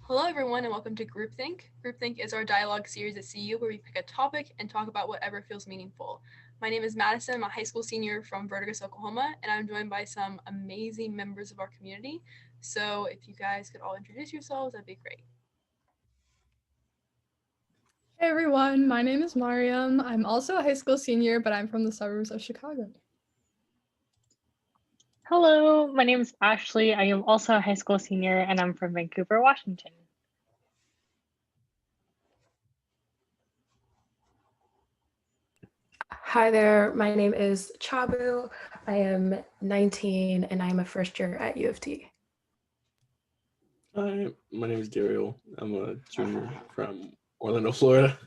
Hello, everyone, and welcome to Groupthink. Groupthink is our dialogue series at CU where we pick a topic and talk about whatever feels meaningful. My name is Madison. I'm a high school senior from Verdigris, Oklahoma, and I'm joined by some amazing members of our community. So if you guys could all introduce yourselves, that'd be great. Hey everyone, my name is Maryam. I'm also a high school senior, but I'm from the suburbs of Chicago. Hello, my name is Ashley. I am also a high school senior and I'm from Vancouver, Washington. Hi there, my name is Chabu. I am 19 and I'm a first year at U of T. Hi, my name is Dariel. I'm a junior from Orlando, Florida.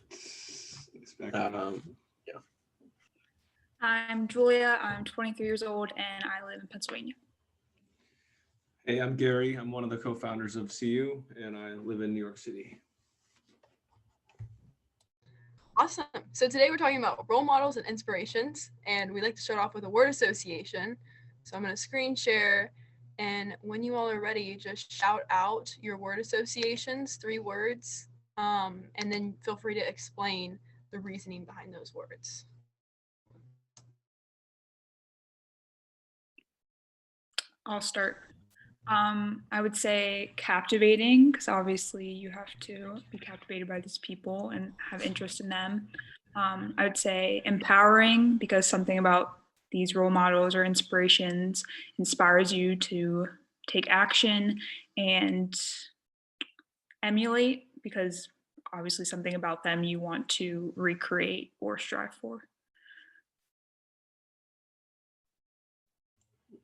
I'm Julia. I'm 23 years old and I live in Pennsylvania. Hey, I'm Gary. I'm one of the co-founders of CU and I live in New York City. Awesome. So today we're talking about role models and inspirations, and we like to start off with a word association. So I'm going to screen share, and when you all are ready, just shout out your word associations, 3 words, and then feel free to explain the reasoning behind those words. I'll start. I would say captivating, because obviously you have to be captivated by these people and have interest in them. I would say empowering, because something about these role models or inspirations inspires you to take action, and emulate, because obviously something about them you want to recreate or strive for.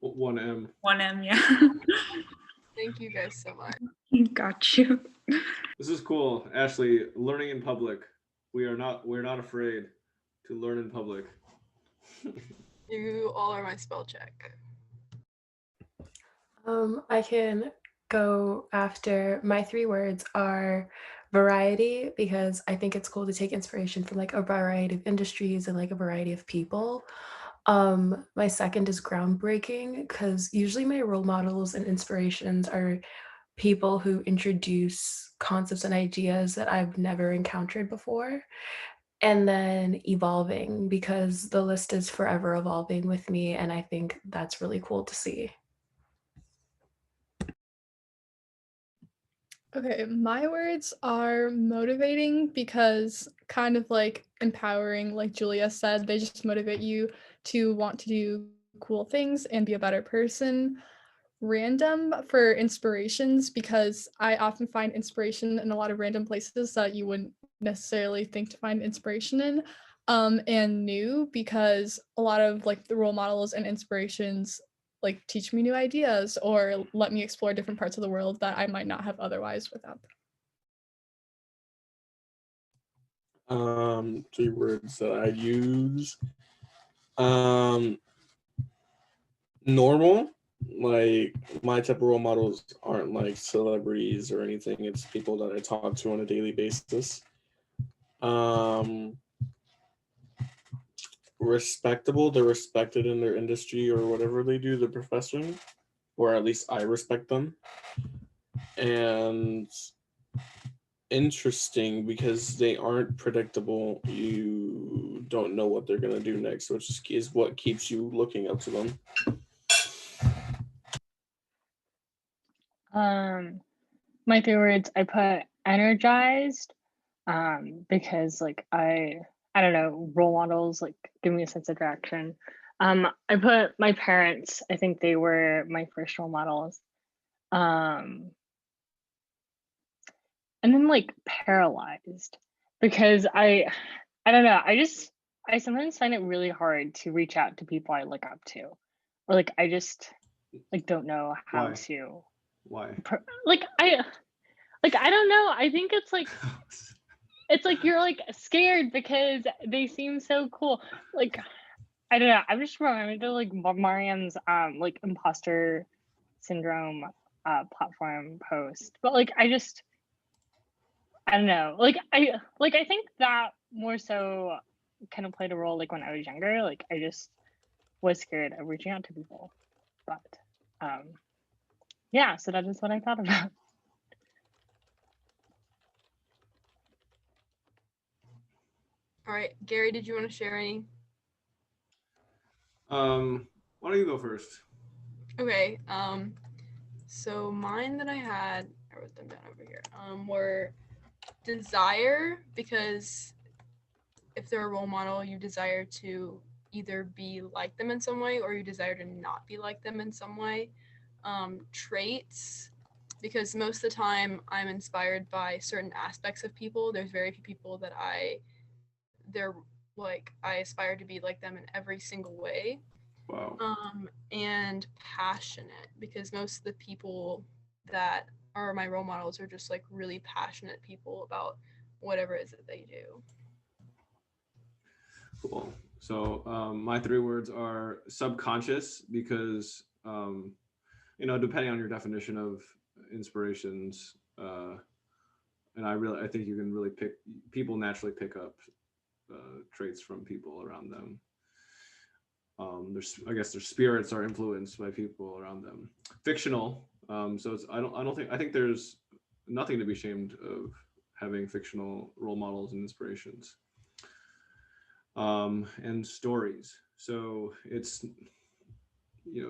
1M. 1M, yeah. Thank you guys so much. Got you. This is cool. Ashley, learning in public. We're not afraid to learn in public. You all are my spell check. I can go after. My 3 words are variety, because I think it's cool to take inspiration from like a variety of industries and like a variety of people. My second is groundbreaking, because usually my role models and inspirations are people who introduce concepts and ideas that I've never encountered before. And then evolving, because the list is forever evolving with me, and I think that's really cool to see. Okay, my words are motivating, because kind of like empowering, like Julia said, they just motivate you to want to do cool things and be a better person. Random for inspirations, because I often find inspiration in a lot of random places that you wouldn't necessarily think to find inspiration in. And new, because a lot of like the role models and inspirations like teach me new ideas or let me explore different parts of the world that I might not have otherwise without them. 3 words that I use. Normal. Like, my type of role models aren't like celebrities or anything. It's people that I talk to on a daily basis. Respectable. They're respected in their industry or whatever they do, their profession, or at least I respect them. And interesting, because they aren't predictable. You don't know what they're gonna do next, which is what keeps you looking up to them. My 3 words, I put energized, because like I don't know, role models like give me a sense of direction. I put my parents. I think they were my first role models. And then like paralyzed, because I don't know, I sometimes find it really hard to reach out to people I look up to, or like I just like don't know how Why? to Why? like I don't know. I think it's like you're like scared because they seem so cool. Like I don't know. I'm just reminded of like Mariam's like imposter syndrome platform post. But like I don't know. Like I think that more so kind of played a role like when I was younger. Like I just was scared of reaching out to people. But yeah, so that is what I thought about. All right, Gary, did you want to share any? Why don't you go first? Okay, so mine that I wrote them down over here, were desire, because if they're a role model, you desire to either be like them in some way or you desire to not be like them in some way. Traits, because most of the time I'm inspired by certain aspects of people. There's very few people that I aspire to be like them in every single way. Wow. And passionate, because most of the people that are my role models are just like really passionate people about whatever it is that they do. Cool. So my 3 words are subconscious, because depending on your definition of inspirations, and I think you can really people naturally pick up traits from people around them. I guess their spirits are influenced by people around them. Fictional. So I think there's nothing to be ashamed of having fictional role models and inspirations. And stories. So it's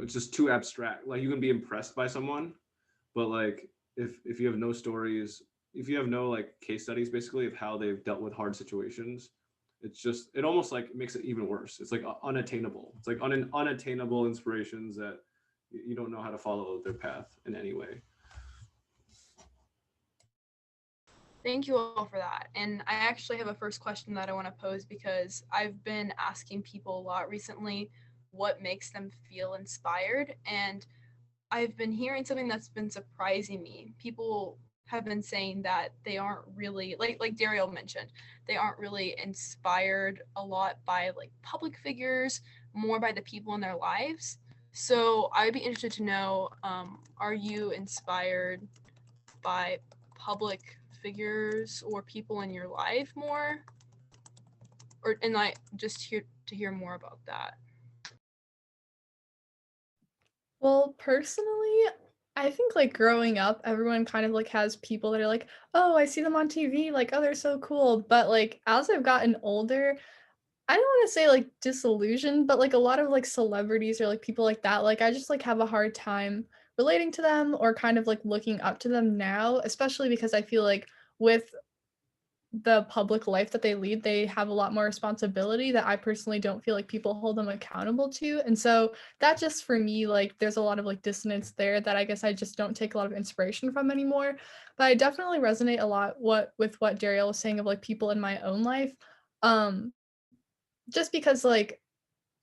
just too abstract. Like, you can be impressed by someone, but like if you have no stories, if you have no like case studies basically of how they've dealt with hard situations, it almost like makes it even worse. It's like unattainable. It's like unattainable inspirations that you don't know how to follow their path in any way. Thank you all for that. And I actually have a first question that I want to pose, because I've been asking people a lot recently what makes them feel inspired. And I've been hearing something that's been surprising me. People have been saying that they aren't really, like Dariel mentioned, they aren't really inspired a lot by like public figures, more by the people in their lives. So I'd be interested to know, are you inspired by public figures or people in your life more? And I just hear more about that. Well, personally, I think like growing up, everyone kind of like has people that are like, oh, I see them on TV, like, oh, they're so cool. But like as I've gotten older, I don't want to say like disillusioned, but like a lot of like celebrities or like people like that, like I just like have a hard time relating to them or kind of like looking up to them now, especially because I feel like with the public life that they lead, they have a lot more responsibility that I personally don't feel like people hold them accountable to. And so that just for me, like there's a lot of like dissonance there that I guess I just don't take a lot of inspiration from anymore. But I definitely resonate a lot with what Dariel was saying of like people in my own life. Just because like,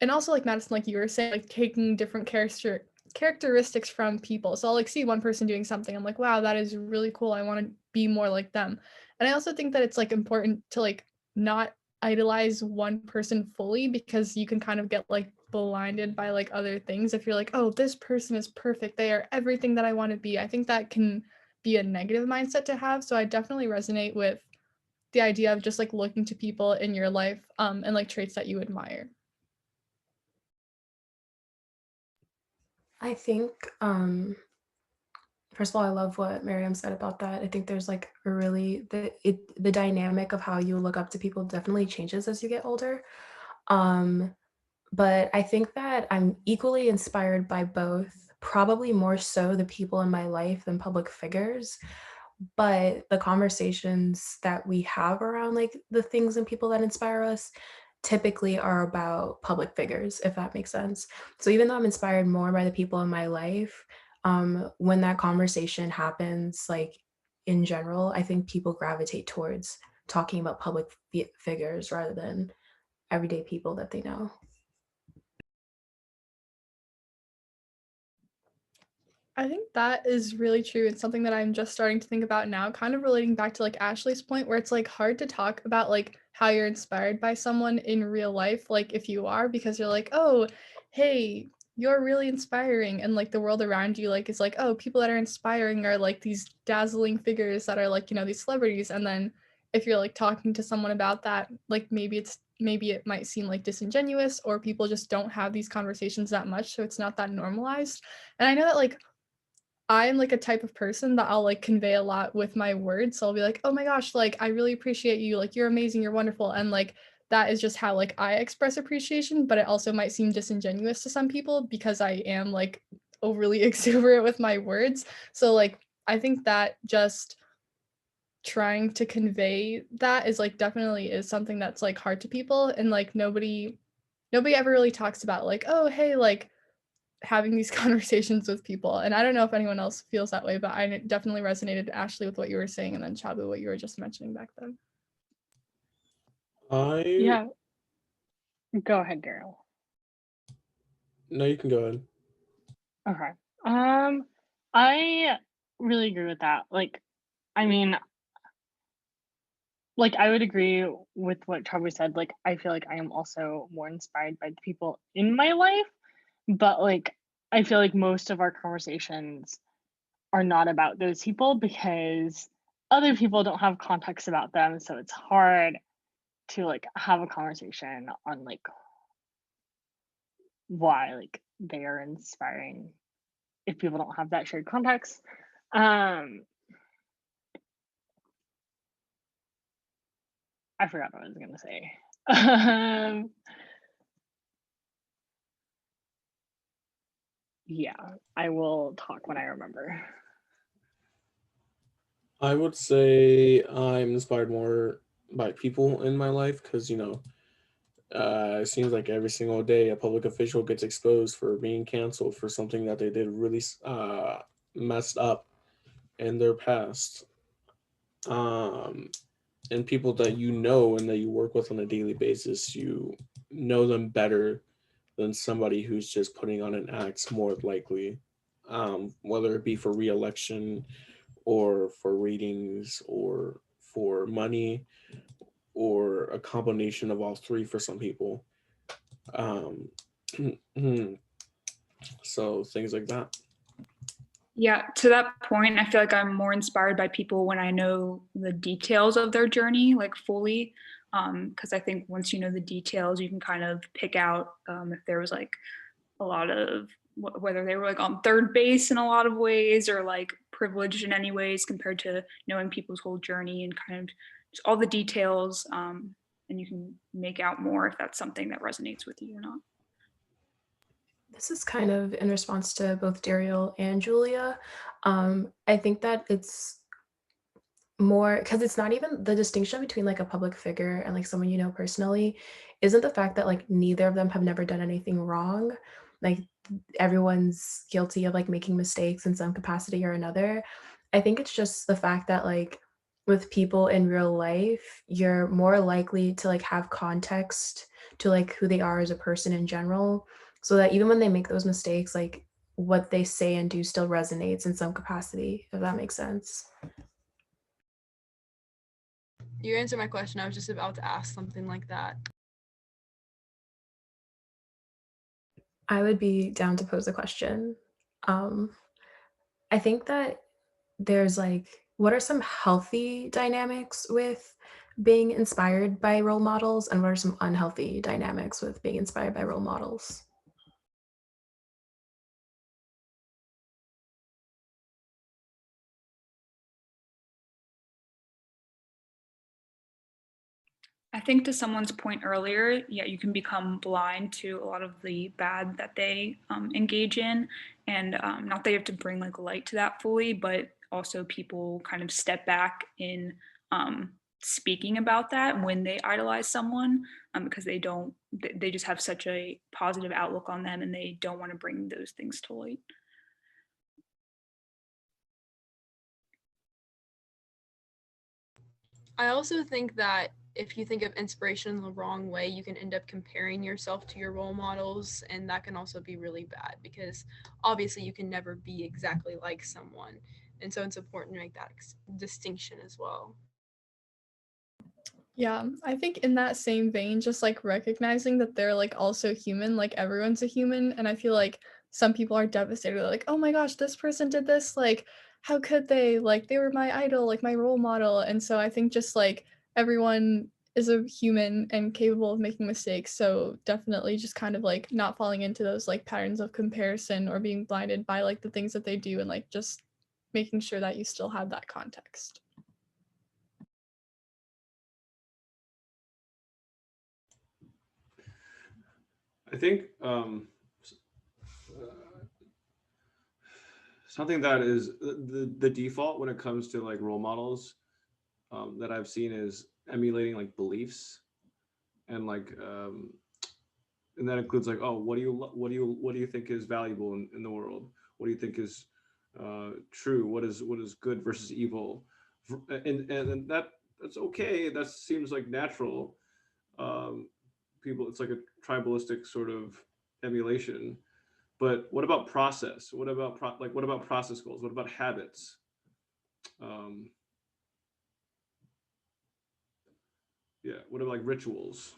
and also like Madison, like you were saying, like taking different characteristics from people. So I'll like see one person doing something, I'm like, wow, that is really cool, I want to be more like them. And I also think that it's like important to like not idolize one person fully, because you can kind of get like blinded by like other things. If you're like, oh, this person is perfect, they are everything that I want to be, I think that can be a negative mindset to have. So I definitely resonate with the idea of just like looking to people in your life and like traits that you admire. I think, first of all, I love what Maryam said about that. I think there's like a really, the dynamic of how you look up to people definitely changes as you get older. But I think that I'm equally inspired by both, probably more so the people in my life than public figures. But the conversations that we have around like the things and people that inspire us typically are about public figures, if that makes sense. So even though I'm inspired more by the people in my life, when that conversation happens, like in general, I think people gravitate towards talking about public figures rather than everyday people that they know. I think that is really true. It's something that I'm just starting to think about now, kind of relating back to like Ashley's point, where it's like hard to talk about like how you're inspired by someone in real life, like if you are, because you're like, oh, hey, you're really inspiring. And like the world around you, like, is like, oh, people that are inspiring are like these dazzling figures that are like, you know, these celebrities. And then if you're like talking to someone about that, like maybe it might seem like disingenuous, or people just don't have these conversations that much. So it's not that normalized. And I know that like I'm like a type of person that I'll like convey a lot with my words. So I'll be like, oh my gosh, like I really appreciate you. Like you're amazing, you're wonderful. And like that is just how like I express appreciation, but it also might seem disingenuous to some people because I am like overly exuberant with my words. So like I think that just trying to convey that is like definitely is something that's like hard to people, and like nobody ever really talks about like, oh hey, like having these conversations with people. And I don't know if anyone else feels that way, but I definitely resonated, Ashley, with what you were saying, and then Chabu, what you were just mentioning back then. Yeah. Go ahead, Dariel. No, you can go ahead. Okay. I really agree with that. Like, I mean, like I would agree with what Chabu said. Like, I feel like I am also more inspired by the people in my life, but like I feel like most of our conversations are not about those people because other people don't have context about them, so it's hard to like have a conversation on like why like they are inspiring if people don't have that shared context. I forgot what I was gonna say. Yeah, I will talk when I remember. I would say I'm inspired more by people in my life because, it seems like every single day a public official gets exposed for being canceled for something that they did really messed up in their past. And people that you know and that you work with on a daily basis, you know them better than somebody who's just putting on an act more likely, whether it be for re-election or for ratings or for money or a combination of all three for some people. Um, so things like that. Yeah, to that point, I feel like I'm more inspired by people when I know the details of their journey, like fully. Because I think once you know the details, you can kind of pick out if there was like a lot of whether they were like on third base in a lot of ways or like privileged in any ways compared to knowing people's whole journey and kind of just all the details. And you can make out more if that's something that resonates with you or not. This is kind of in response to both Dariel and Julia. I think that it's more because it's not even the distinction between like a public figure and like someone you know personally isn't the fact that like neither of them have never done anything wrong. Like everyone's guilty of like making mistakes in some capacity or another. I think it's just the fact that like with people in real life, you're more likely to like have context to like who they are as a person in general, so that even when they make those mistakes, like what they say and do still resonates in some capacity, if that makes sense. You answered my question. I was just about to ask something like that. I would be down to pose a question. I think that there's like, what are some healthy dynamics with being inspired by role models, and what are some unhealthy dynamics with being inspired by role models? I think to someone's point earlier, yeah, you can become blind to a lot of the bad that they engage in. And not that you have to bring like light to that fully, but also people kind of step back in speaking about that when they idolize someone because they just have such a positive outlook on them and they don't want to bring those things to light. I also think that if you think of inspiration in the wrong way, you can end up comparing yourself to your role models, and that can also be really bad because obviously you can never be exactly like someone. And so it's important to make that distinction as well. Yeah, I think in that same vein, just like recognizing that they're like also human, like everyone's a human. And I feel like some people are devastated. They're like, oh my gosh, this person did this. Like, how could they? Like, they were my idol, like my role model. And so I think just like everyone is a human and capable of making mistakes. So definitely just kind of like not falling into those like patterns of comparison or being blinded by like the things that they do, and like just making sure that you still have that context. I think something that is the default when it comes to like role models that I've seen is emulating like beliefs, and like and that includes like, oh, what do you think is valuable in the world? What do you think is true? What is good versus evil? And that's okay. That seems like natural. People, it's like a tribalistic sort of emulation. But what about process? What about what about process goals? What about habits? Yeah, what about like rituals?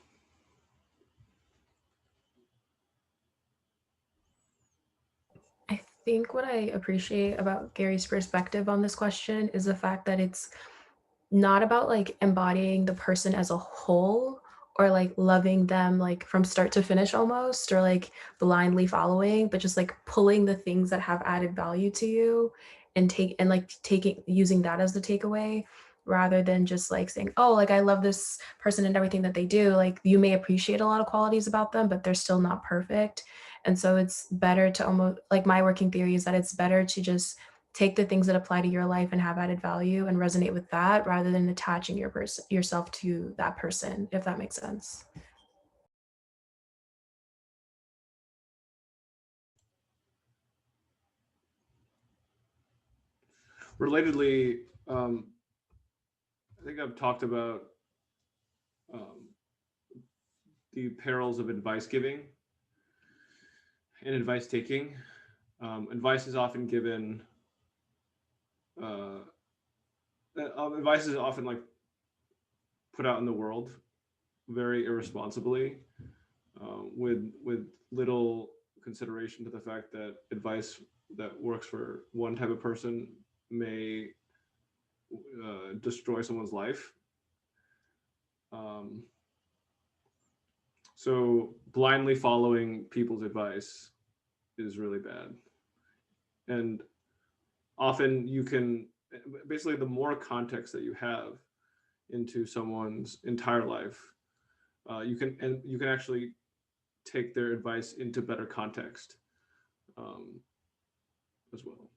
I think what I appreciate about Gary's perspective on this question is the fact that it's not about like embodying the person as a whole, or like loving them like from start to finish almost, or like blindly following, but just like pulling the things that have added value to you and taking using that as the takeaway, rather than just like saying, oh, like I love this person and everything that they do. Like you may appreciate a lot of qualities about them, but they're still not perfect. And so it's better to almost, like, my working theory is that it's better to just take the things that apply to your life and have added value and resonate with that, rather than attaching yourself to that person, if that makes sense. Relatedly, I think I've talked about the perils of advice giving and advice taking. Advice is often given. Advice is often like put out in the world very irresponsibly, with little consideration to the fact that advice that works for one type of person may destroy someone's life. So blindly following people's advice is really bad. And often you can, basically the more context that you have into someone's entire life, you can actually take their advice into better context as well.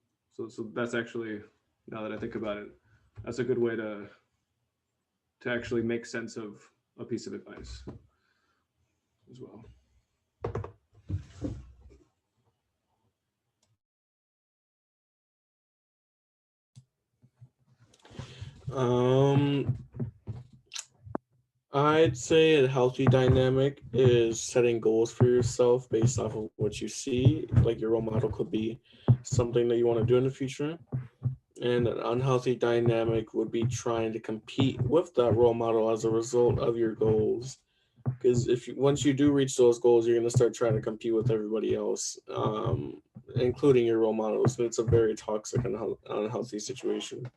So that's actually, now that I think about it, that's a good way to actually make sense of a piece of advice as well. I'd say a healthy dynamic is setting goals for yourself based off of what you see. Like your role model could be something that you want to do in the future. And an unhealthy dynamic would be trying to compete with that role model as a result of your goals. Because once you do reach those goals, you're going to start trying to compete with everybody else, including your role models. And it's a very toxic and unhealthy situation.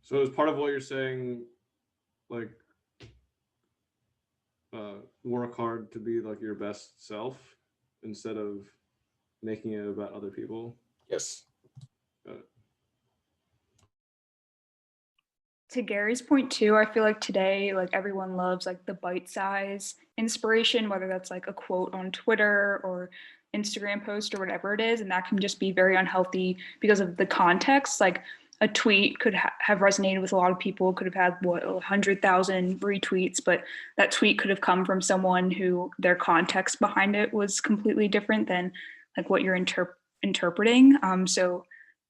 So as part of what you're saying, like, work hard to be like your best self instead of making it about other people. Yes. To Gary's point too, I feel like today, like everyone loves like the bite size inspiration, whether that's like a quote on Twitter or Instagram post or whatever it is. And that can just be very unhealthy because of the context. Like a tweet could have resonated with a lot of people, could have had 100,000 retweets, but that tweet could have come from someone who their context behind it was completely different than like what you're interpreting. So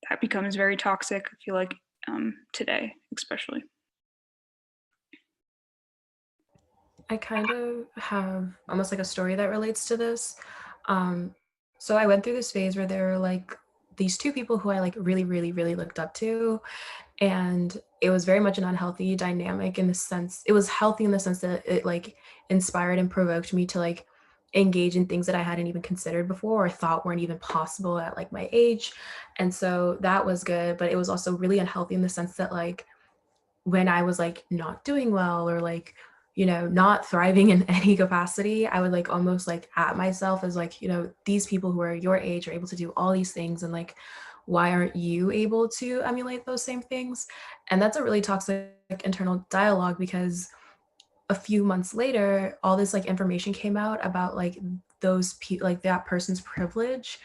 that becomes very toxic, I feel like, today, especially. I kind of have almost like a story that relates to this. So I went through this phase where there were like these two people who I like really, really, really looked up to. And it was very much an unhealthy dynamic in the sense, it was healthy in the sense that it like inspired and provoked me to like engage in things that I hadn't even considered before or thought weren't even possible at like my age. And so that was good, but it was also really unhealthy in the sense that like when I was like not doing well or like, you know, not thriving in any capacity, I would like almost like at myself as like, you know, these people who are your age are able to do all these things, and like, why aren't you able to emulate those same things? And that's a really toxic internal dialogue, because a few months later, all this like information came out about like those like that person's privilege,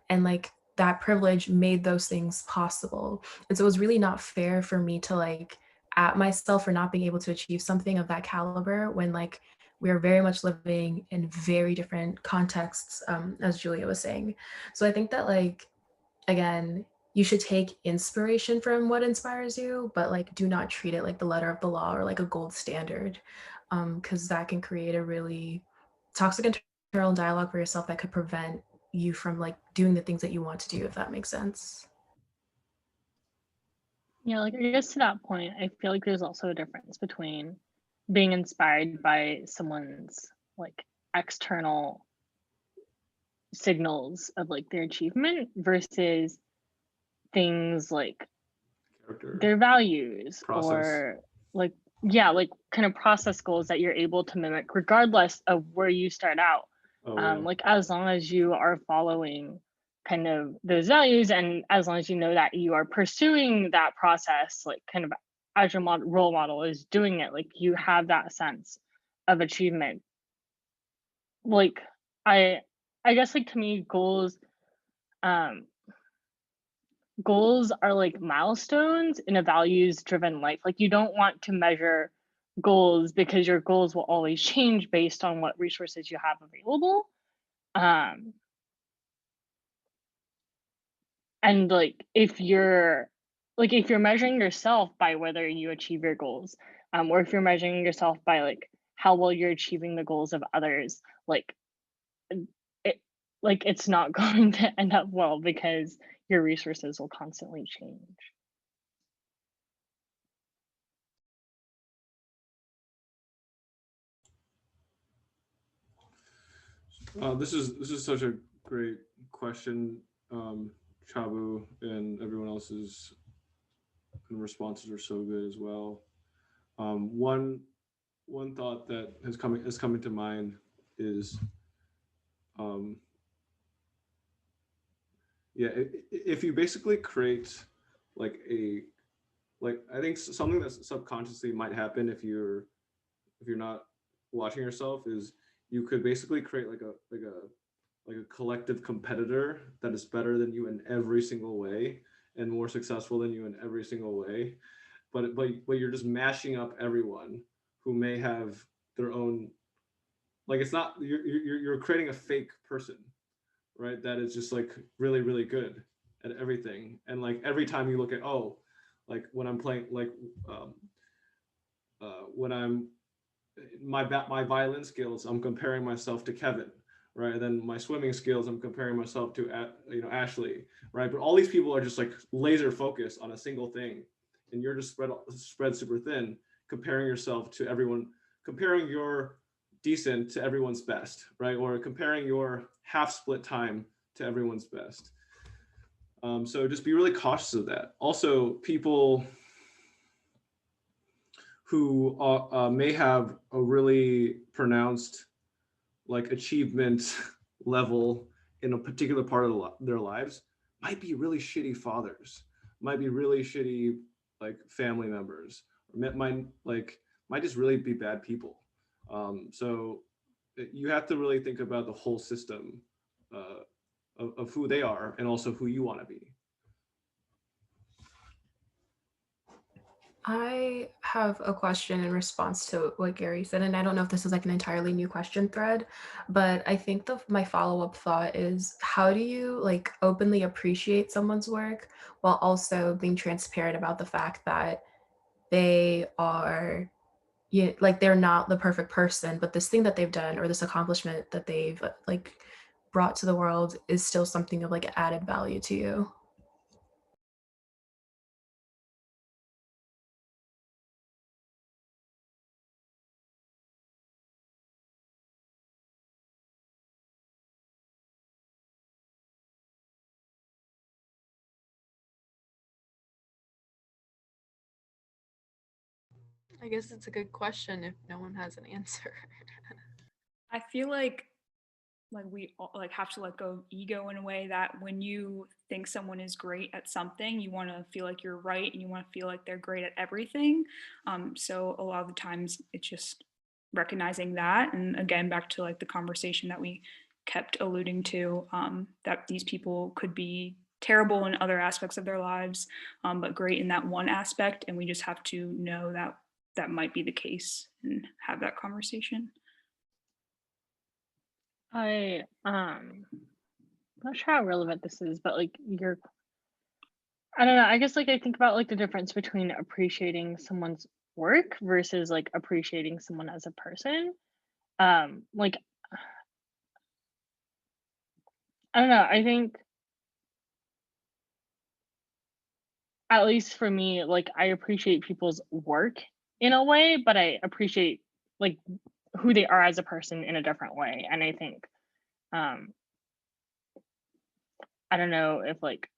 and like that privilege made those things possible. And so it was really not fair for me to like at myself for not being able to achieve something of that caliber when like we are very much living in very different contexts, as Julia was saying. So I think that like, again, you should take inspiration from what inspires you, but like do not treat it like the letter of the law or like a gold standard, because that can create a really toxic internal dialogue for yourself that could prevent you from like doing the things that you want to do, if that makes sense. Yeah, like I guess to that point, I feel like there's also a difference between being inspired by someone's like external signals of like their achievement versus things like Character, their values process. or like, yeah, like kind of process goals that you're able to mimic regardless of where you start out. Like as long as you are following kind of those values, and as long as you know that you are pursuing that process, like kind of as your role model is doing it, like you have that sense of achievement. Like I guess like to me goals are like milestones in a values driven life. Like you don't want to measure goals because your goals will always change based on what resources you have available. And like if you're measuring yourself by whether you achieve your goals, or if you're measuring yourself by like how well you're achieving the goals of others, like it's not going to end up well because your resources will constantly change. This is such a great question, Chabu, and everyone else's responses are so good as well. One thought that is coming to mind is, yeah, if you basically create like I think something that subconsciously might happen if you're not watching yourself is you could basically create like a collective competitor that is better than you in every single way and more successful than you in every single way, but you're just mashing up everyone who may have their own, like it's not, you're creating a fake person, right, that is just like really really good at everything. And like every time you look at, oh, like when I'm playing like when I'm my violin skills, I'm comparing myself to Kevin, right? And then my swimming skills, I'm comparing myself to Ashley, right? But all these people are just like laser focused on a single thing, and you're just spread super thin, comparing yourself to everyone, comparing your decent to everyone's best, right? Or comparing your half split time to everyone's best. So just be really cautious of that. Also, people who may have a really pronounced like achievement level in a particular part of their lives might be really shitty fathers, might be really shitty like family members, or might just really be bad people. So you have to really think about the whole system of who they are and also who you want to be. I have a question in response to what Gary said, and I don't know if this is like an entirely new question thread, but I think my follow-up thought is, how do you like openly appreciate someone's work while also being transparent about the fact that they are, like they're not the perfect person, but this thing that they've done or this accomplishment that they've like brought to the world is still something of like added value to you? I guess it's a good question if no one has an answer. I feel like we all, like have to let go of ego in a way that when you think someone is great at something, you want to feel like you're right and you want to feel like they're great at everything. So a lot of the times it's just recognizing that. And again, back to like the conversation that we kept alluding to, that these people could be terrible in other aspects of their lives, but great in that one aspect. And we just have to know that that might be the case and have that conversation. I'm not sure how relevant this is, but like I don't know, I guess like I think about like the difference between appreciating someone's work versus like appreciating someone as a person. Like I don't know, I think at least for me, like I appreciate people's work in a way, but I appreciate like who they are as a person in a different way. And I think um I don't know if like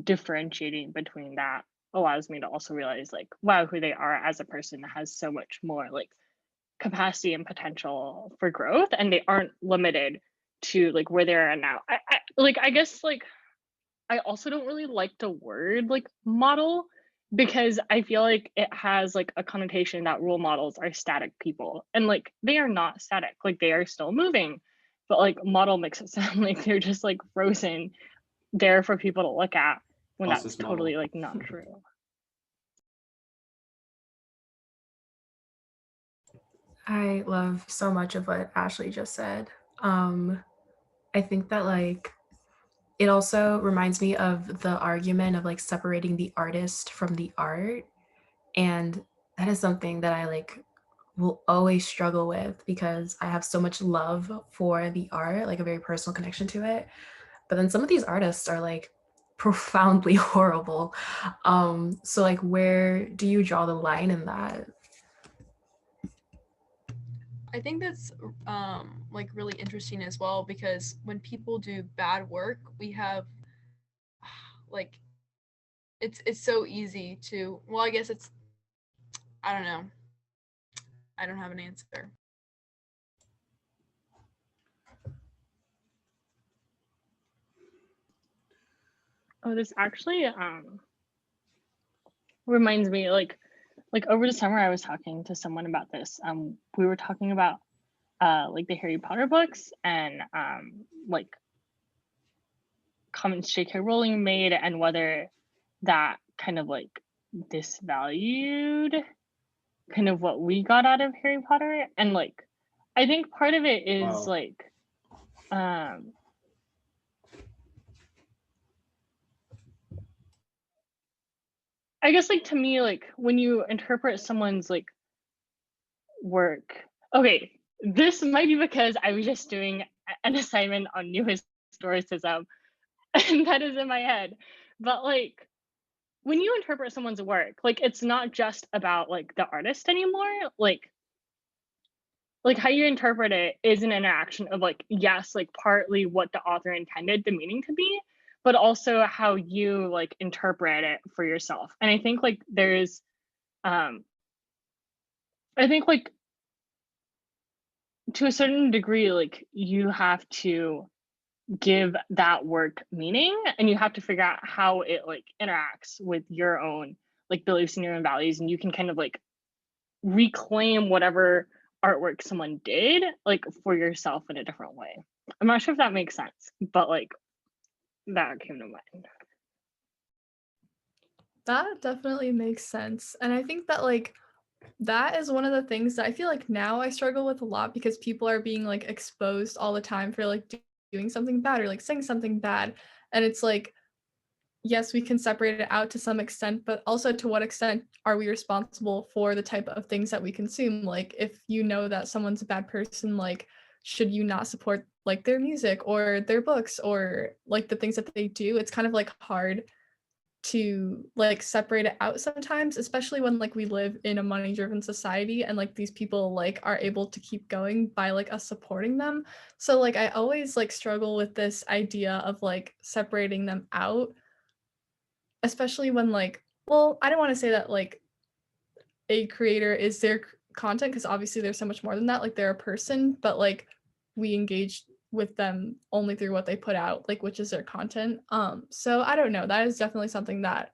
differentiating between that allows me to also realize like wow, who they are as a person has so much more like capacity and potential for growth, and they aren't limited to like where they're at now. I guess like I also don't really like the word like model, because I feel like it has like a connotation that role models are static people, and like they are not static, like they are still moving, but like model makes it sound like they're just like frozen there for people to look at, when that's Process totally model. like not true. I love so much of what Ashley just said. I think that like it also reminds me of the argument of like separating the artist from the art. And that is something that I like will always struggle with, because I have so much love for the art, like a very personal connection to it. But then some of these artists are like profoundly horrible. So like where do you draw the line in that? I think that's like really interesting as well, because when people do bad work, we have like it's so easy to, well, I guess it's, I don't know. I don't have an answer. Oh, this actually reminds me like over the summer I was talking to someone about this. We were talking about like the Harry Potter books, and like comments J.K. Rowling made, and whether that kind of like disvalued kind of what we got out of Harry Potter. And like I think part of it is Wow. like I guess like to me, like when you interpret someone's like work, okay, this might be because I was just doing an assignment on new historicism and that is in my head. But like when you interpret someone's work, like it's not just about like the artist anymore. Like how you interpret it is an interaction of like, yes, like partly what the author intended the meaning to be, but also how you like interpret it for yourself. And I think like there's I think like to a certain degree, like you have to give that work meaning, and you have to figure out how it like interacts with your own like beliefs and your own values, and you can kind of like reclaim whatever artwork someone did like for yourself in a different way. I'm not sure if that makes sense, but like that came to mind. That definitely makes sense. And I think that like that is one of the things that I feel like now I struggle with a lot, because people are being like exposed all the time for like doing something bad or like saying something bad. And it's like, yes, we can separate it out to some extent, but also to what extent are we responsible for the type of things that we consume? Like if you know that someone's a bad person, like should you not support like their music or their books or like the things that they do? It's kind of like hard to like separate it out sometimes, especially when like we live in a money driven society and like these people like are able to keep going by like us supporting them. So like I always like struggle with this idea of like separating them out, especially when like, well, I don't want to say that like a creator is their content, because obviously there's so much more than that, like they're a person, but like we engage with them only through what they put out, like which is their content. So I don't know, that is definitely something that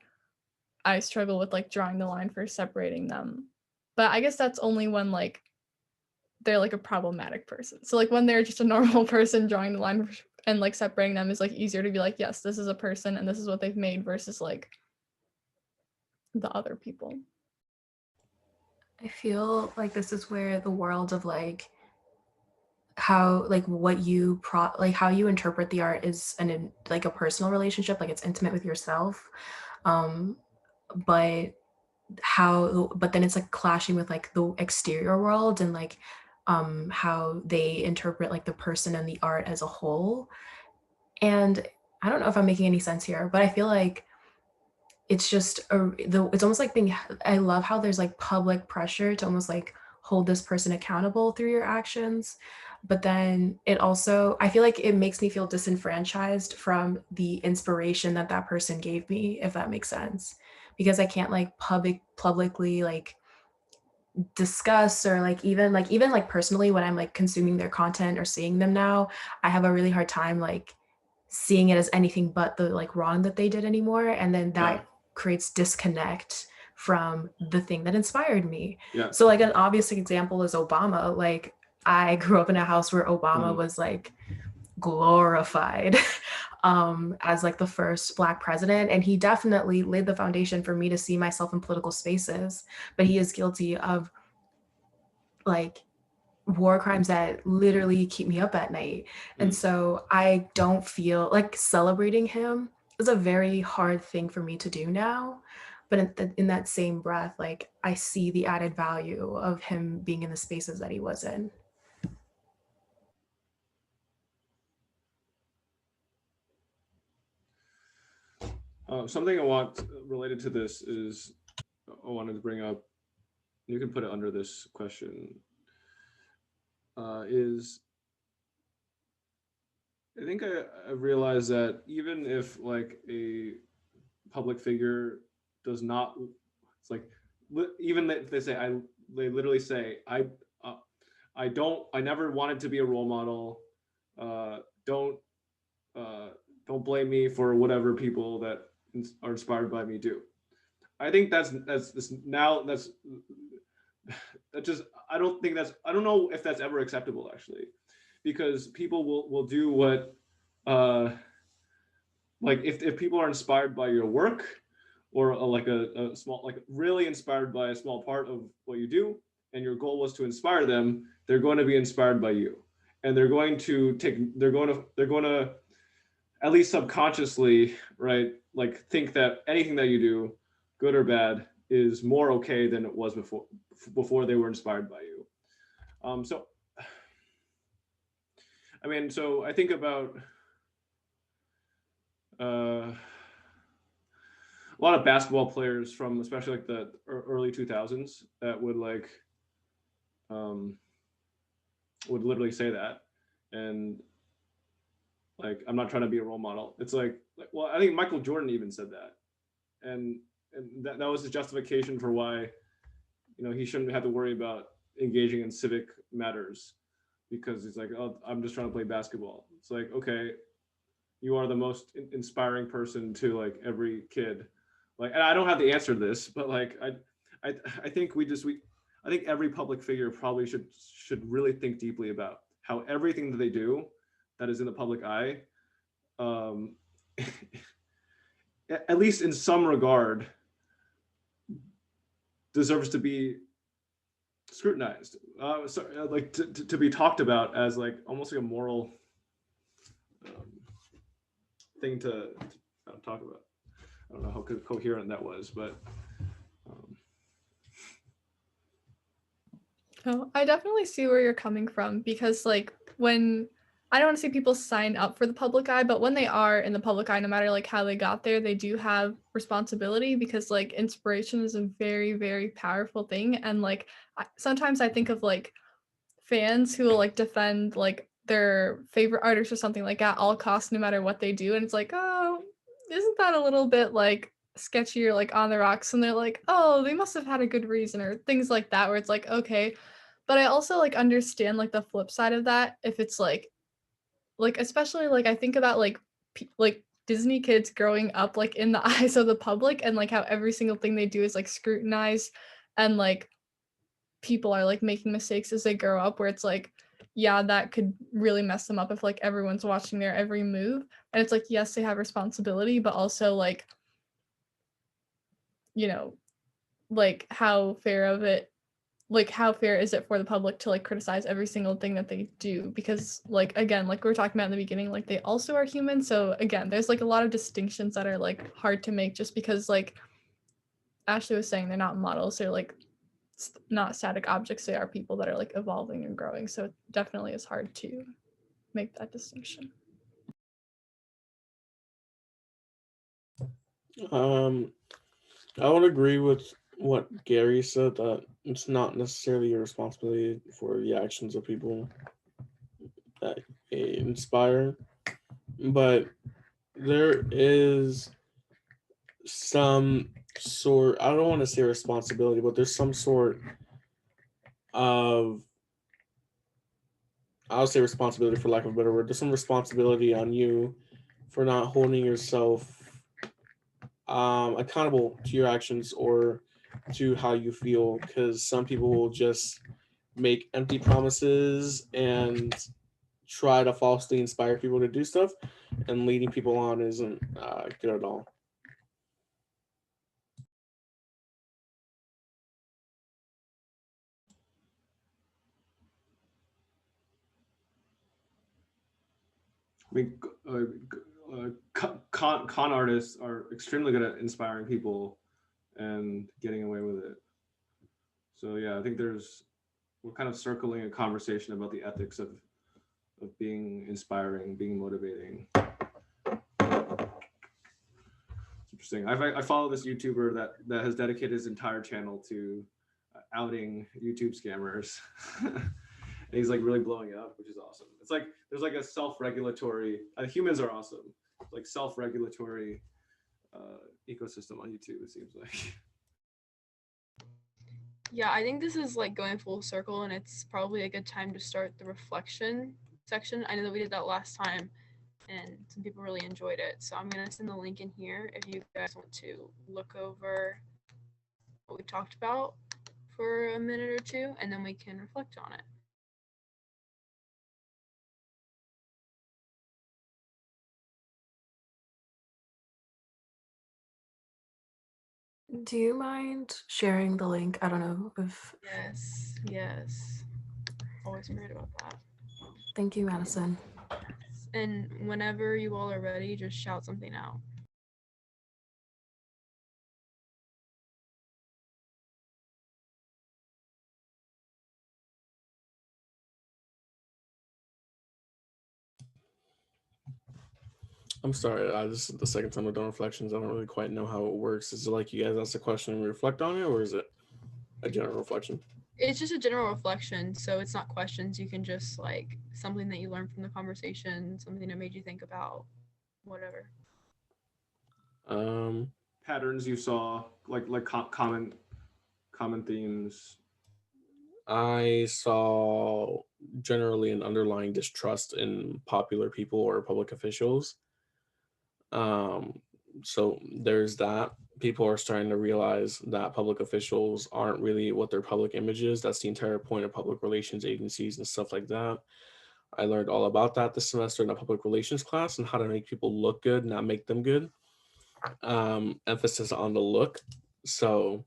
I struggle with, like drawing the line for separating them. But I guess that's only when like they're like a problematic person. So like when they're just a normal person, drawing the line and like separating them is like easier to be like, yes, this is a person and this is what they've made versus like the other people. I feel like this is where the world of like how like what you like how you interpret the art is like a personal relationship, like it's intimate with yourself, but then it's like clashing with like the exterior world and like how they interpret like the person and the art as a whole. And I don't know if I'm making any sense here, but I feel like it's just it's almost like I love how there's like public pressure to almost like hold this person accountable through your actions, but then it also, I feel like it makes me feel disenfranchised from the inspiration that that person gave me, if that makes sense, because I can't like publicly like discuss or like even personally when I'm like consuming their content or seeing them now, I have a really hard time like seeing it as anything but the like wrong that they did anymore, and then that creates disconnect from the thing that inspired me. So like an obvious example is Obama. Like I grew up in a house where Obama was like glorified as like the first Black president, and he definitely laid the foundation for me to see myself in political spaces, but he is guilty of like war crimes that literally keep me up at night. And so I don't feel like celebrating him is a very hard thing for me to do now. But in that same breath, like I see the added value of him being in the spaces that he was in. Something I want related to this is I wanted to bring up, you can put it under this question, is I think I realized that even if like a public figure does not, it's like, even if they say, they literally say, I never wanted to be a role model. Don't blame me for whatever people that are inspired by me do. I think that's just, I don't know if that's ever acceptable actually, because people will do what, like if people are inspired by your work or a small, like really inspired by a small part of what you do, and your goal was to inspire them, they're going to be inspired by you. And they're going to at least subconsciously, right, like think that anything that you do, good or bad, is more okay than it was before they were inspired by you. So I think about a lot of basketball players from especially like the early 2000s that would like would literally say that. And like, I'm not trying to be a role model. It's like well, I think Michael Jordan even said that. And that was his justification for why, he shouldn't have to worry about engaging in civic matters, because he's like, oh, I'm just trying to play basketball. It's like, okay, you are the most inspiring person to like every kid. Like, and I don't have the answer to this, but like, I think I think every public figure probably should really think deeply about how everything that they do that is in the public eye, at least in some regard, deserves to be scrutinized, like to be talked about as like almost like a moral thing to talk about. I don't know how coherent that was, but Oh, I definitely see where you're coming from, because like when I don't want to see people sign up for the public eye, but when they are in the public eye, no matter like how they got there, they do have responsibility, because like inspiration is a very, very powerful thing. And like sometimes I think of like fans who will like defend like their favorite artist or something like at all costs, no matter what they do. And it's like, oh, isn't that a little bit like sketchy or like on the rocks? And they're like, oh, they must have had a good reason or things like that, where it's like, okay. But I also like understand like the flip side of that. If it's like especially like I think about like like Disney kids growing up like in the eyes of the public, and like how every single thing they do is like scrutinized, and like people are like making mistakes as they grow up, where it's like, yeah, that could really mess them up if like everyone's watching their every move. And it's like, yes, they have responsibility, but also like, you know, like how fair is it for the public to like criticize every single thing that they do? Because like, again, like we were talking about in the beginning, like they also are human. So again, there's like a lot of distinctions that are like hard to make, just because like Ashley was saying, they're not models, they're like not static objects, they are people that are like evolving and growing. So it definitely is hard to make that distinction. I would agree with what Gary said, that it's not necessarily your responsibility for the actions of people that inspire, but there is some sort, I don't want to say responsibility, but there's some sort of, I'll say responsibility for lack of a better word, there's some responsibility on you for not holding yourself accountable to your actions or to how you feel, because some people will just make empty promises and try to falsely inspire people to do stuff, and leading people on isn't good at all. I mean, con artists are extremely good at inspiring people and getting away with it. So yeah, I think we're kind of circling a conversation about the ethics of being inspiring, being motivating. It's interesting. I follow this YouTuber that has dedicated his entire channel to outing YouTube scammers. And he's like really blowing it up, which is awesome. It's like there's like a self-regulatory, humans are awesome, like self-regulatory ecosystem on YouTube, it seems like. Yeah, I think this is like going full circle, and it's probably a good time to start the reflection section. I know that we did that last time and some people really enjoyed it. So I'm going to send the link in here if you guys want to look over what we talked about for a minute or two, and then we can reflect on it. Do you mind sharing the link? I don't know if... Yes. Always forget about that. Thank you, Madison. And whenever you all are ready, just shout something out. I'm sorry, this is the second time I've done reflections. I don't really quite know how it works. Is it like you guys ask a question and we reflect on it, or is it a general reflection? It's just a general reflection, so it's not questions. You can just like something that you learned from the conversation, something that made you think about whatever. Patterns you saw, like common themes. I saw generally an underlying distrust in popular people or public officials. So there's that. People are starting to realize that public officials aren't really what their public image is. That's the entire point of public relations agencies and stuff like that. I learned all about that this semester in a public relations class, and how to make people look good, not make them good. Emphasis on the look. So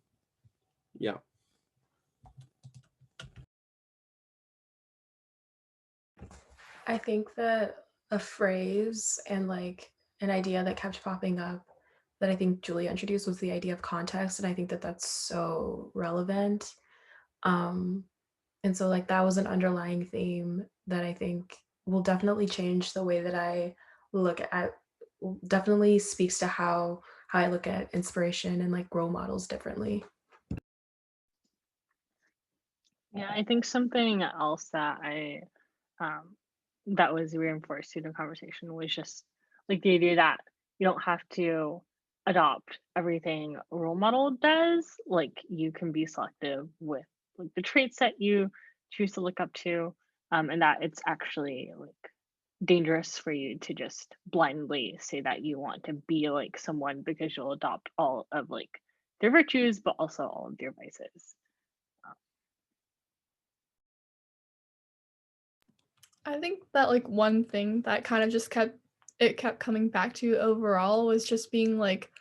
yeah. I think that a phrase and like an idea that kept popping up that I think Julia introduced was the idea of context. And I think that that's so relevant. And so like that was an underlying theme that I think will definitely change the way that I look at, definitely speaks to how I look at inspiration and like role models differently. Yeah, I think something else that that was reinforced through the conversation was just like the idea that you don't have to adopt everything a role model does. Like you can be selective with like the traits that you choose to look up to, and that it's actually like dangerous for you to just blindly say that you want to be like someone because you'll adopt all of like their virtues, but also all of their vices. I think that like one thing that kind of just kept coming back to overall was just being like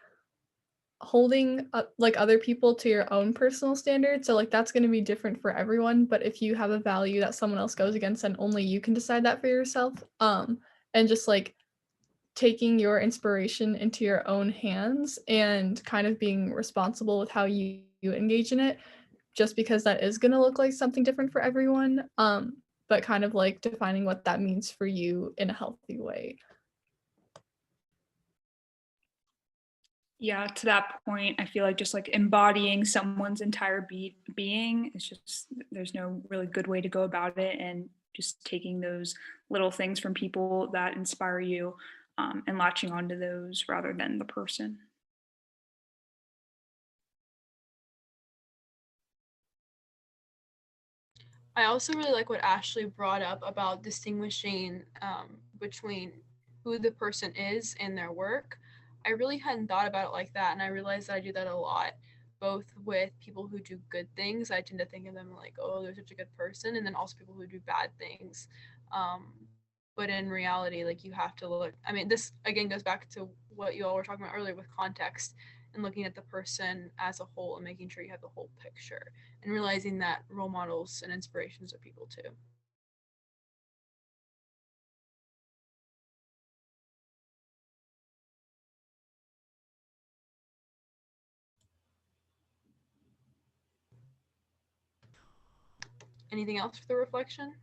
holding up like other people to your own personal standards. So like that's going to be different for everyone, but if you have a value that someone else goes against, then only you can decide that for yourself. And just like taking your inspiration into your own hands and kind of being responsible with how you engage in it, just because that is going to look like something different for everyone. But kind of like defining what that means for you in a healthy way. Yeah, to that point, I feel like just like embodying someone's entire being is just, there's no really good way to go about it. And just taking those little things from people that inspire you, and latching onto those rather than the person. I also really like what Ashley brought up about distinguishing between who the person is and their work. I really hadn't thought about it like that, and I realized that I do that a lot, both with people who do good things. I tend to think of them like, oh, they're such a good person, and then also people who do bad things. But in reality, like you have to look. I mean, this again goes back to what you all were talking about earlier with context and looking at the person as a whole and making sure you have the whole picture and realizing that role models and inspirations are people too. Anything else for the reflection?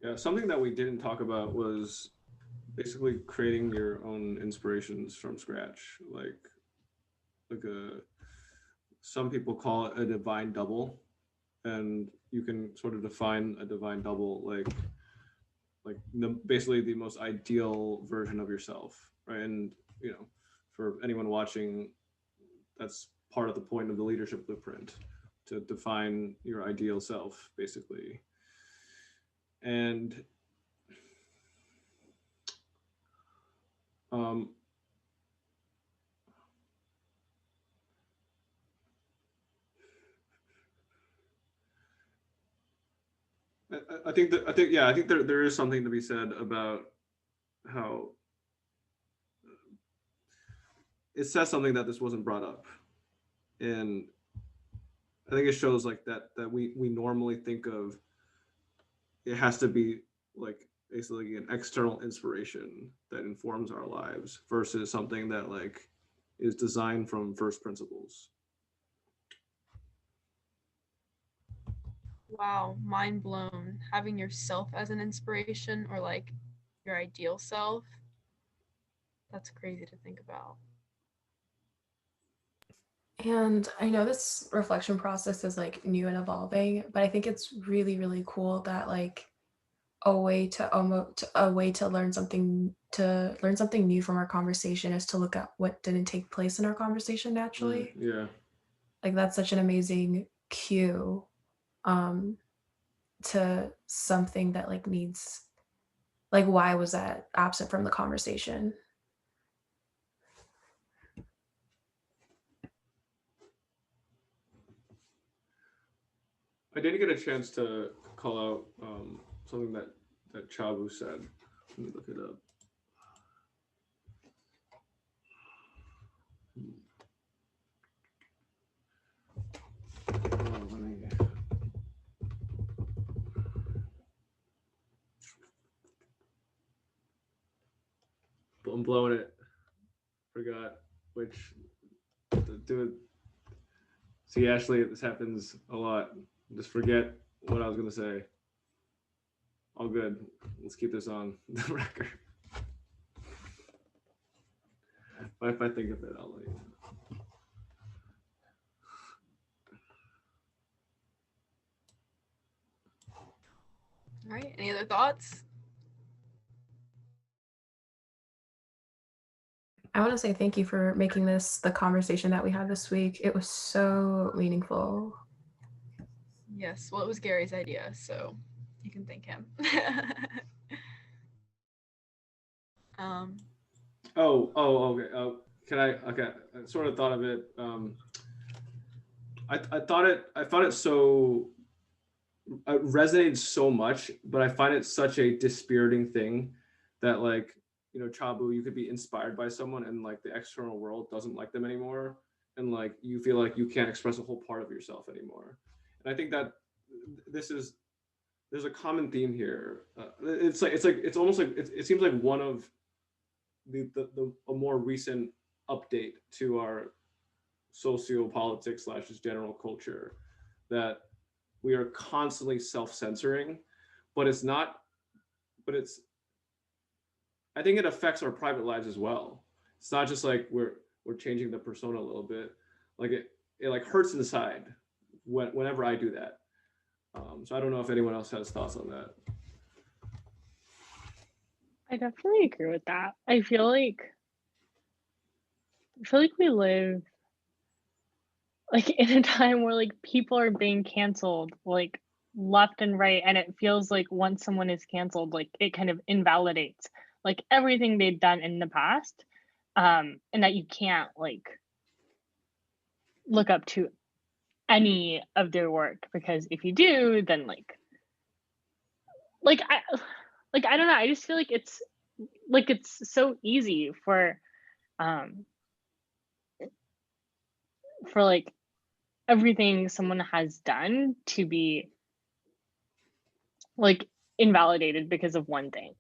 Yeah, something that we didn't talk about was basically creating your own inspirations from scratch. Like some people call it a divine double, and you can sort of define a divine double like basically the most ideal version of yourself, right? And you know, for anyone watching, that's part of the point of the leadership blueprint, to define your ideal self, basically. And I think there is something to be said about how it says something that this wasn't brought up, and I think it shows like that we normally think of it has to be like basically an external inspiration that informs our lives versus something that like is designed from first principles. Wow, mind blown. Having yourself as an inspiration or like your ideal self. That's crazy to think about. And I know this reflection process is like new and evolving, but I think it's really, really cool that like a way to learn something new from our conversation is to look at what didn't take place in our conversation naturally. Yeah. Like that's such an amazing cue to something that like needs, like why was that absent from the conversation? I did get a chance to call out something that Chabu said. Let me look it up. I'm blowing it. Forgot which. Do it. See, Ashley, this happens a lot. Just forget what I was gonna say. All good. Let's keep this on the record. But if I think of it, I'll let you know. All right, any other thoughts? I want to say thank you for making this the conversation that we had this week. It was so meaningful. Yes, well, it was Gary's idea, so you can thank him. Okay. Can I? Okay, I sort of thought of it. I thought it so resonates so much, but I find it such a dispiriting thing that, like, you know, Chabu, you could be inspired by someone and like the external world doesn't like them anymore, and like you feel like you can't express a whole part of yourself anymore. And I think that there's a common theme here. It's almost like it seems like one of a more recent update to our sociopolitics / just general culture, that we are constantly self-censoring, but it's not, but it's, I think it affects our private lives as well. It's not just like we're changing the persona a little bit. Like it like hurts inside whenever I do that. So I don't know if anyone else has thoughts on that. I definitely agree with that. I feel like we live like in a time where like people are being canceled like left and right, and it feels like once someone is canceled, like it kind of invalidates like everything they've done in the past, and that you can't like look up to any of their work, because if you do, then like I don't know, I just feel like it's so easy for like everything someone has done to be like invalidated because of one thing.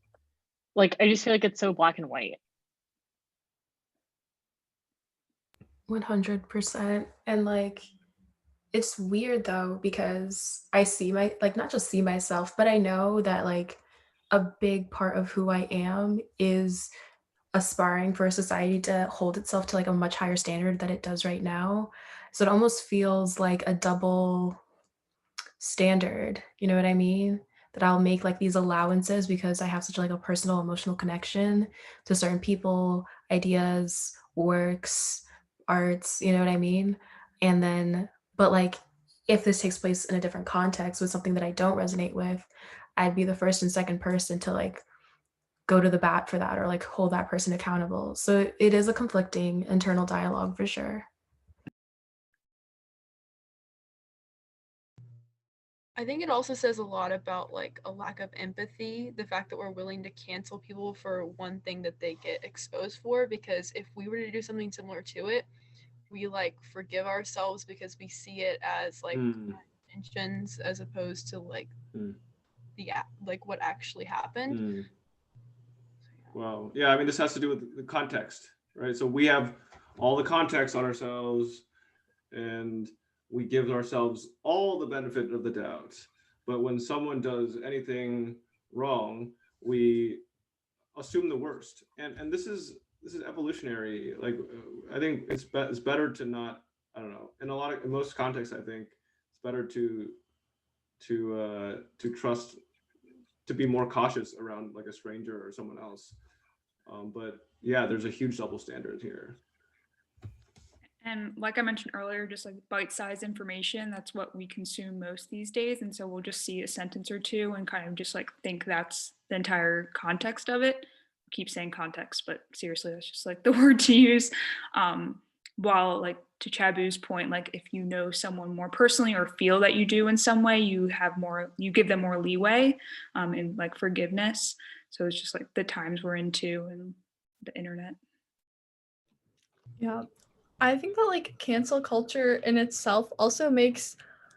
Like I just feel like it's so black and white. 100%. And like, it's weird though, because I see not just see myself, but I know that like a big part of who I am is aspiring for a society to hold itself to like a much higher standard than it does right now. So it almost feels like a double standard, you know what I mean? That I'll make like these allowances because I have such like a personal emotional connection to certain people, ideas, works, arts, you know what I mean? And then, but like if this takes place in a different context with something that I don't resonate with, I'd be the first and second person to like go to the bat for that or like hold that person accountable. So it is a conflicting internal dialogue for sure. I think it also says a lot about like a lack of empathy, the fact that we're willing to cancel people for one thing that they get exposed for, because if we were to do something similar to it, we like forgive ourselves because we see it as like intentions as opposed to like the like what actually happened. Wow. Yeah, I mean, this has to do with the context, right? So we have all the context on ourselves and we give ourselves all the benefit of the doubt. But when someone does anything wrong, we assume the worst. And this is evolutionary. Like I think it's better to not, I don't know. In most contexts, I think it's better to trust, to be more cautious around like a stranger or someone else. But yeah, there's a huge double standard here. And like I mentioned earlier, just like bite-sized information, that's what we consume most these days. And so we'll just see a sentence or two and kind of just like think that's the entire context of it. Keep saying context, but seriously, that's just like the word to use. While like to Chabu's point, like if you know someone more personally or feel that you do in some way, you give them more leeway in like forgiveness. So it's just like the times we're into and the internet. Yeah. I think that like cancel culture in itself also makes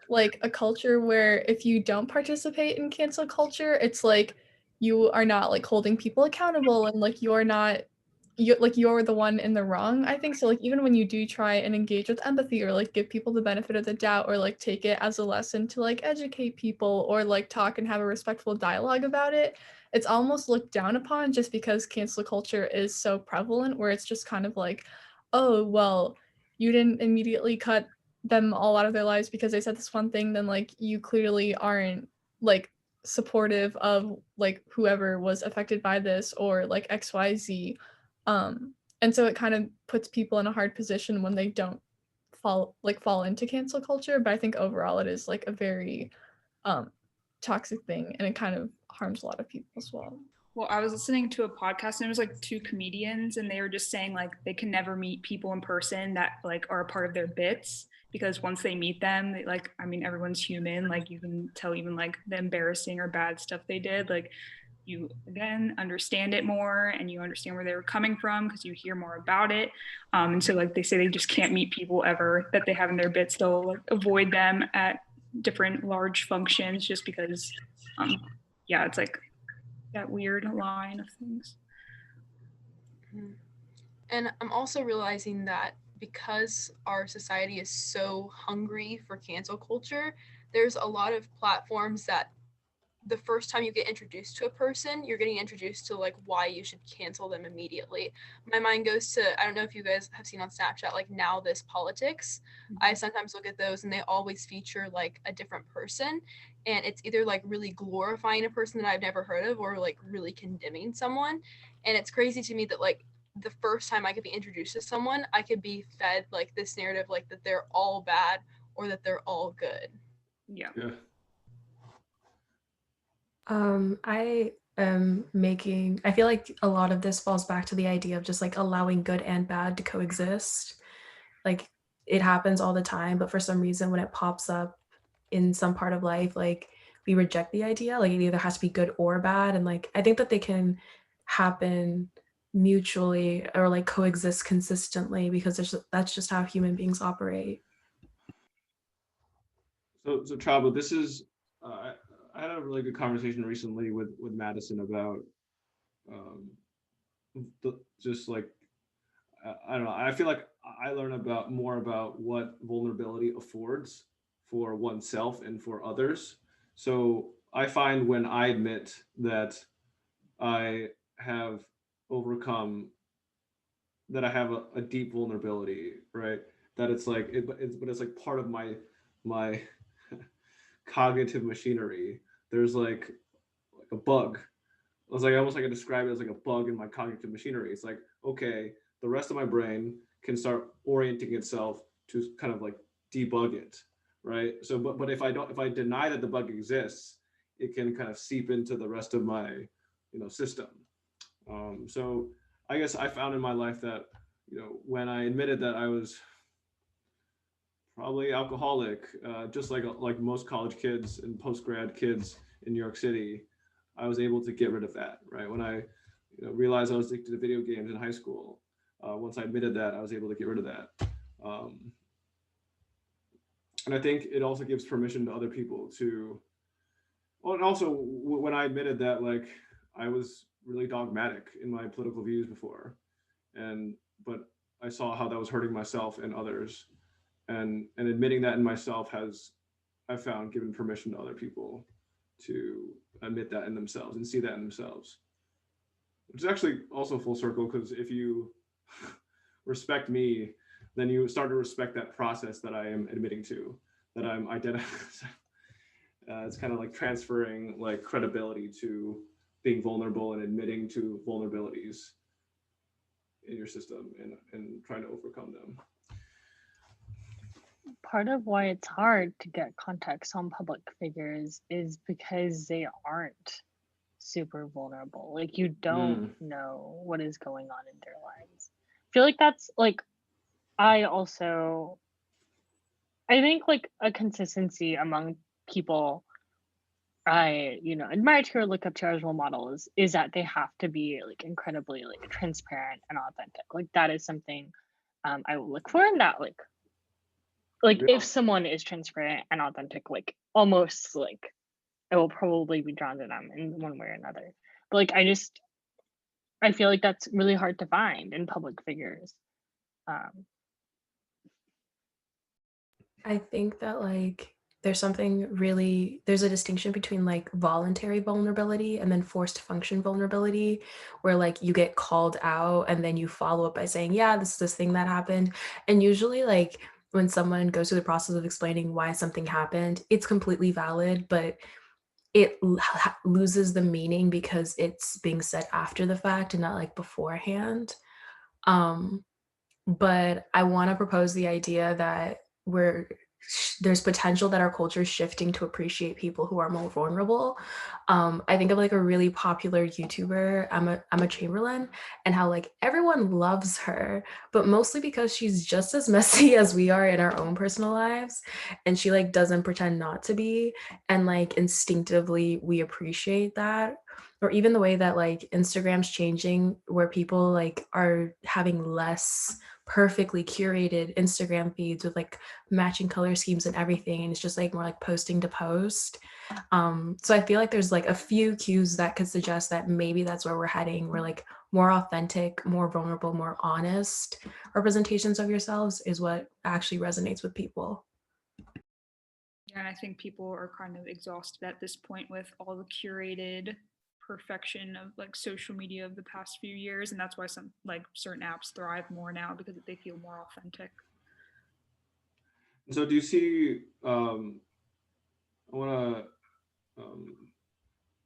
like a culture where if you don't participate in cancel culture, it's like you are not like holding people accountable and like you're the one in the wrong. I think so. Like even when you do try and engage with empathy or like give people the benefit of the doubt or like take it as a lesson to like educate people or like talk and have a respectful dialogue about it, it's almost looked down upon just because cancel culture is so prevalent, where it's just kind of like, oh, well, you didn't immediately cut them all out of their lives because they said this one thing, then like you clearly aren't like supportive of like whoever was affected by this or like XYZ. And so it kind of puts people in a hard position when they don't fall into cancel culture. But I think overall it is like a very toxic thing, and it kind of harms a lot of people as well. Well, I was listening to a podcast and it was like two comedians and they were just saying like they can never meet people in person that like are a part of their bits because once they meet them, they, like, I mean, everyone's human. Like you can tell even like the embarrassing or bad stuff they did. Like you again understand it more and you understand where they were coming from because you hear more about it. And so like they say they just can't meet people ever that they have in their bits. They'll like avoid them at different large functions just because, yeah, it's like that weird line of things. And I'm also realizing that because our society is so hungry for cancel culture, there's a lot of platforms that the first time you get introduced to a person, you're getting introduced to like why you should cancel them immediately. My mind goes to, I don't know if you guys have seen on Snapchat, like Now This Politics. I sometimes look at those and they always feature like a different person. And it's either like really glorifying a person that I've never heard of or like really condemning someone. And it's crazy to me that like the first time I could be introduced to someone, I could be fed like this narrative, like that they're all bad or that they're all good. Yeah. I feel like a lot of this falls back to the idea of just like allowing good and bad to coexist. Like it happens all the time, but for some reason when it pops up in some part of life, like we reject the idea, like it either has to be good or bad. And like, I think that they can happen mutually or like coexist consistently because that's just how human beings operate. So Chabu, this is I had a really good conversation recently with Madison about just like I don't know. I feel like I learn more about what vulnerability affords for oneself and for others. So I find when I admit that I have overcome, that I have a deep vulnerability, right? That it's like but it's like part of my cognitive machinery. There's like a bug. I was like almost like I describe it as like a bug in my cognitive machinery. It's like, okay, the rest of my brain can start orienting itself to kind of like debug it, right? So but if I deny that the bug exists, it can kind of seep into the rest of my system. So I guess I found in my life that when I admitted that I was probably alcoholic, just like most college kids and post-grad kids in New York City, I was able to get rid of that, right? When I realized I was addicted to video games in high school, once I admitted that, I was able to get rid of that. And I think it also gives permission to other people to, well, and also when I admitted that, like, I was really dogmatic in my political views before, but I saw how that was hurting myself and others. And admitting that in myself has, I found, given permission to other people to admit that in themselves and see that in themselves, which is actually also full circle, because if you respect me, then you start to respect that process that I am admitting to, that I'm identifying. It's kind of like transferring like credibility to being vulnerable and admitting to vulnerabilities in your system and trying to overcome them. Part of why it's hard to get context on public figures is because they aren't super vulnerable. Like you don't know what is going on in their lives. I feel like that's like, I think like a consistency among people I admire to or look up to as role models is that they have to be like incredibly like transparent and authentic. Like that is something I will look for in that like Yeah. if someone is transparent and authentic, like almost like I will probably be drawn to them in one way or another. But like I feel like that's really hard to find in public figures. I think that like there's a distinction between like voluntary vulnerability and then forced function vulnerability, where like you get called out and then you follow up by saying, yeah, this is this thing that happened. And usually like when someone goes through the process of explaining why something happened, it's completely valid, but it loses the meaning because it's being said after the fact and not like beforehand. But I want to propose the idea that we're there's potential that our culture is shifting to appreciate people who are more vulnerable. I think of like a really popular YouTuber, Emma Chamberlain, and how like everyone loves her, but mostly because she's just as messy as we are in our own personal lives, and she like doesn't pretend not to be, and like instinctively we appreciate that. Or even the way that like Instagram's changing, where people like are having less perfectly curated Instagram feeds with like matching color schemes and everything, and it's just like more like posting to post. So I feel like there's like a few cues that could suggest that maybe that's where we're heading. We're like more authentic, more vulnerable, more honest representations of yourselves is what actually resonates with people. Yeah, and I think people are kind of exhausted at this point with all the curated perfection of like social media of the past few years, and that's why some like certain apps thrive more now because they feel more authentic. So do you see? I want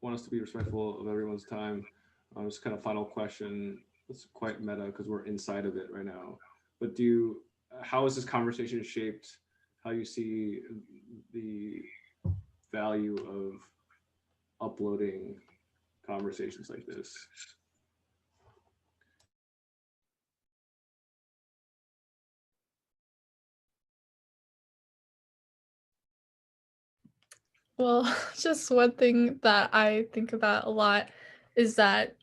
us to be respectful of everyone's time. Just kind of final question. It's quite meta because we're inside of it right now. But how has this conversation shaped how you see the value of uploading conversations like this? Well, just one thing that I think about a lot is that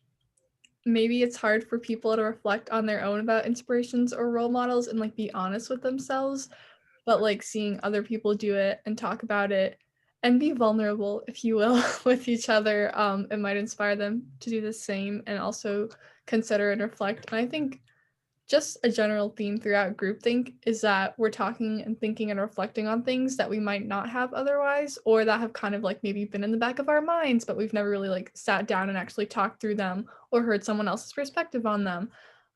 maybe it's hard for people to reflect on their own about inspirations or role models and like be honest with themselves, but like seeing other people do it and talk about it and be vulnerable, if you will, with each other, it might inspire them to do the same and also consider and reflect. And I think just a general theme throughout groupthink is that we're talking and thinking and reflecting on things that we might not have otherwise, or that have kind of like maybe been in the back of our minds, but we've never really like sat down and actually talked through them or heard someone else's perspective on them.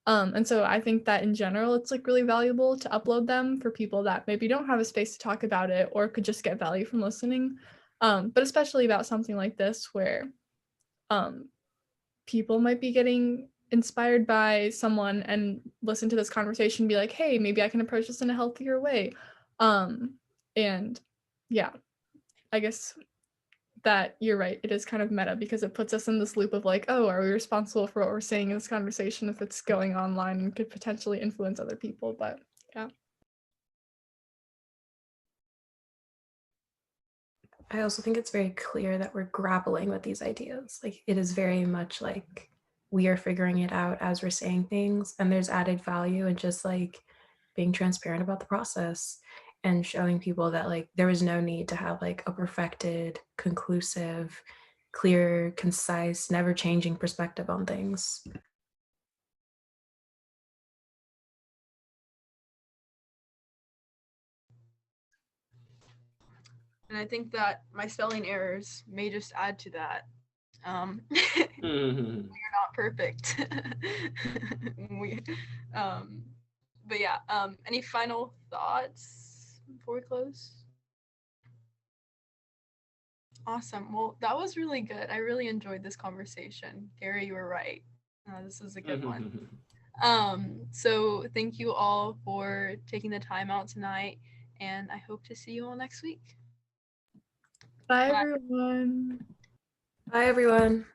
And so I think that in general, it's like really valuable to upload them for people that maybe don't have a space to talk about it or could just get value from listening. But especially about something like this where people might be getting inspired by someone and listen to this conversation and be like, hey, maybe I can approach this in a healthier way. And yeah, I guess that you're right. It is kind of meta because it puts us in this loop of like, oh, are we responsible for what we're saying in this conversation if it's going online and could potentially influence other people? But yeah. I also think it's very clear that we're grappling with these ideas. Like it is very much like we are figuring it out as we're saying things, and there's added value in just like being transparent about the process and showing people that like there was no need to have like a perfected, conclusive, clear, concise, never changing perspective on things. And I think that my spelling errors may just add to that. We're not perfect. But yeah, any final thoughts before we close? Awesome. Well, that was really good. I really enjoyed this conversation. Gary, you were right. This was a good one. So thank you all for taking the time out tonight, and I hope to see you all next week. Bye, everyone. Bye, everyone.